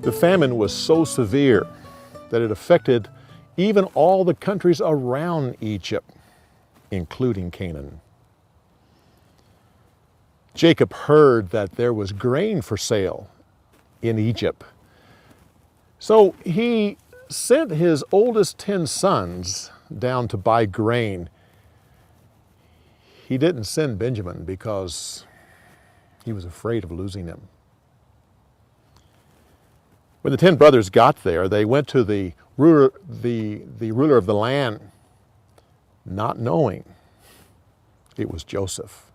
The famine was so severe that it affected even all the countries around Egypt, including Canaan. Jacob heard that there was grain for sale in Egypt. So he sent his oldest 10 sons down to buy grain. He didn't send Benjamin because he was afraid of losing him. When the 10 brothers got there, they went to the ruler of the land, not knowing it was Joseph.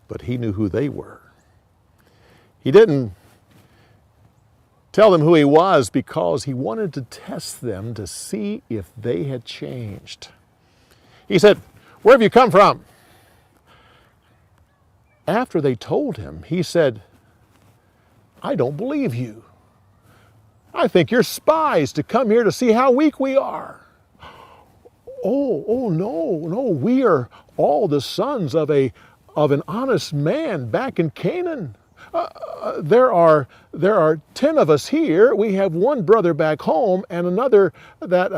But he knew who they were. He didn't tell them who he was because he wanted to test them to see if they had changed. He said, "Where have you come from?" After they told him, he said, "I don't believe you. I think you're spies to come here to see how weak we are." Oh, no, we are all the sons of an honest man back in Canaan. There are 10 of us here. We have one brother back home and another that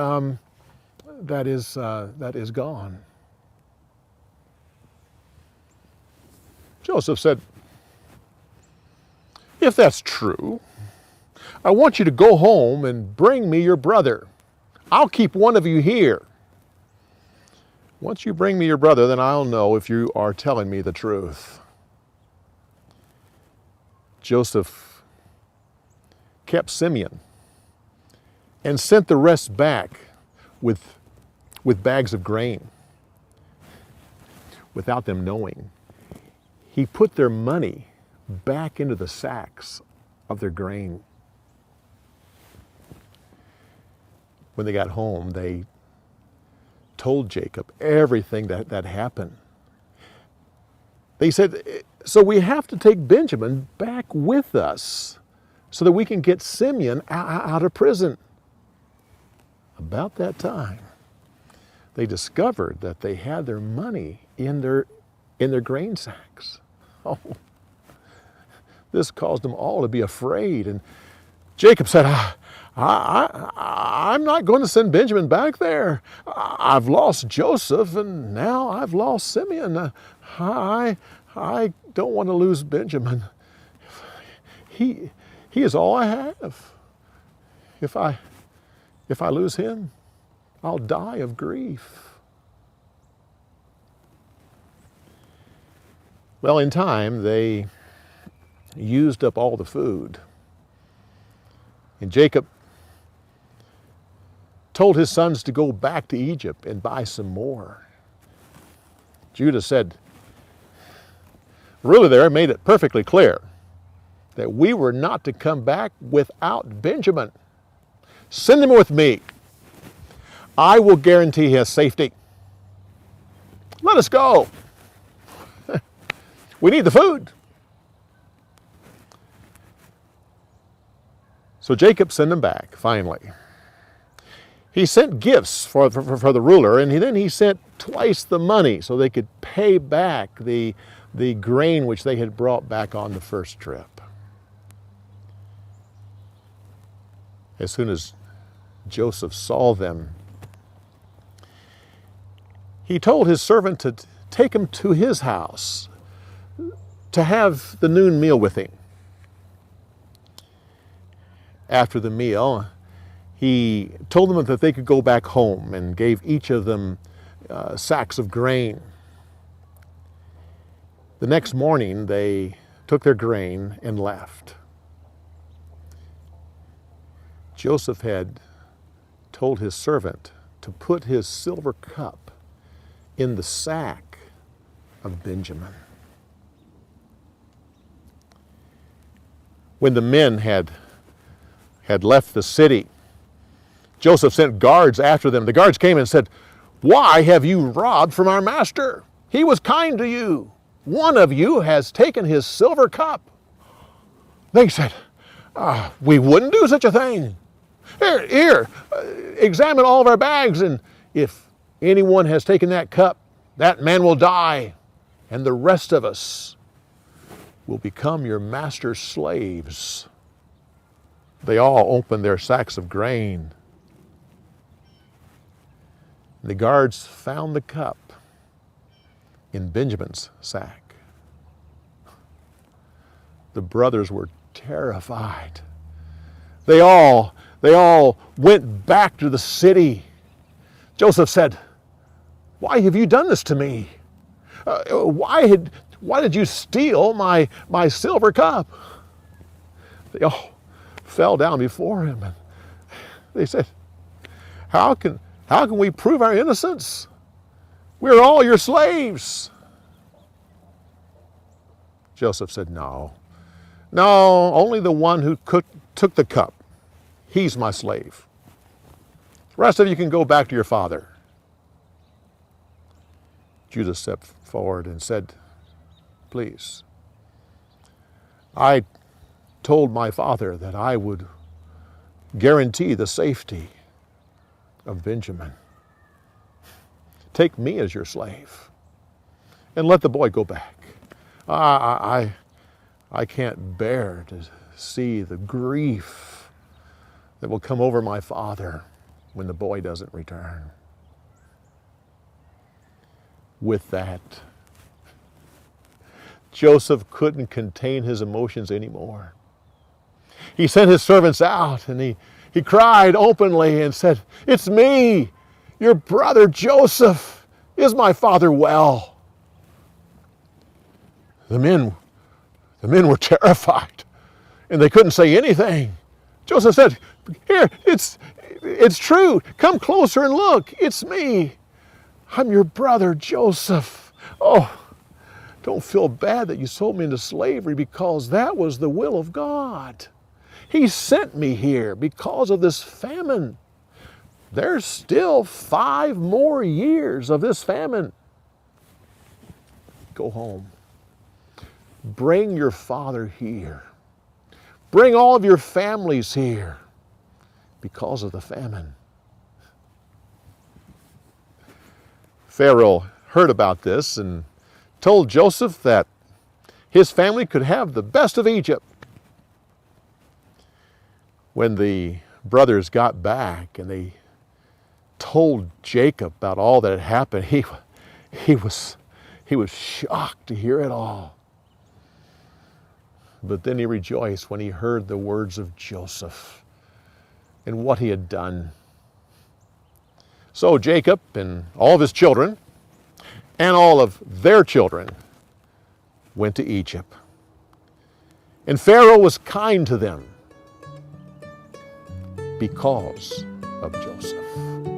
is gone. Joseph said, "If that's true, I want you to go home and bring me your brother. I'll keep one of you here. Once you bring me your brother, then I'll know if you are telling me the truth." Joseph kept Simeon and sent the rest back with bags of grain. Without them knowing, he put their money back into the sacks of their grain. When they got home, they told Jacob everything that happened. They said, "So we have to take Benjamin back with us so that we can get Simeon out of prison." About that time, they discovered that they had their money in their grain sacks. Oh, this caused them all to be afraid. And Jacob said, I'm not going to send Benjamin back there. I've lost Joseph, and now I've lost Simeon. I don't want to lose Benjamin. He is all I have. If I lose him, I'll die of grief. Well, in time, they used up all the food. And Jacob told his sons to go back to Egypt and buy some more. Judah said, the ruler there made it perfectly clear that we were not to come back without Benjamin. Send him with me. I will guarantee his safety. Let us go. We need the food. So Jacob sent them back, finally. He sent gifts for the ruler, and then he sent twice the money so they could pay back the grain which they had brought back on the first trip. As soon as Joseph saw them, he told his servant to take him to his house to have the noon meal with him. After the meal, he told them that they could go back home and gave each of them sacks of grain. The next morning, they took their grain and left. Joseph had told his servant to put his silver cup in the sack of Benjamin. When the men had left the city, Joseph sent guards after them. The guards came and said, "Why have you robbed from our master? He was kind to you. One of you has taken his silver cup." They said, "We wouldn't do such a thing. Here, examine all of our bags, and if anyone has taken that cup, that man will die, and the rest of us will become your master's slaves. They all opened their sacks of grain. The guards found the cup in Benjamin's sack. The brothers were terrified. They all went back to the city. Joseph said, "Why have you done this to me? Why did you steal my silver cup?" They all fell down before him, and they said, How can we prove our innocence? We're all your slaves." Joseph said, No, only the one who took the cup. He's my slave. The rest of you can go back to your father. Judah stepped forward and said, "Please, I told my father that I would guarantee the safety of Benjamin. Take me as your slave and let the boy go back. I can't bear to see the grief that will come over my father when the boy doesn't return." With that, Joseph couldn't contain his emotions anymore. He sent his servants out, and he cried openly and said, "It's me, your brother Joseph. Is my father well?" The men were terrified, and they couldn't say anything. Joseph said, "Here, it's true. Come closer and look. It's me. I'm your brother Joseph. Oh, don't feel bad that you sold me into slavery, because that was the will of God. He sent me here because of this famine. There's still 5 more years of this famine. Go home. Bring your father here. Bring all of your families here because of the famine." Pharaoh heard about this and told Joseph that his family could have the best of Egypt. When the brothers got back and they told Jacob about all that had happened, he was shocked to hear it all. But then he rejoiced when he heard the words of Joseph and what he had done. So Jacob and all of his children and all of their children went to Egypt. And Pharaoh was kind to them because of Joseph.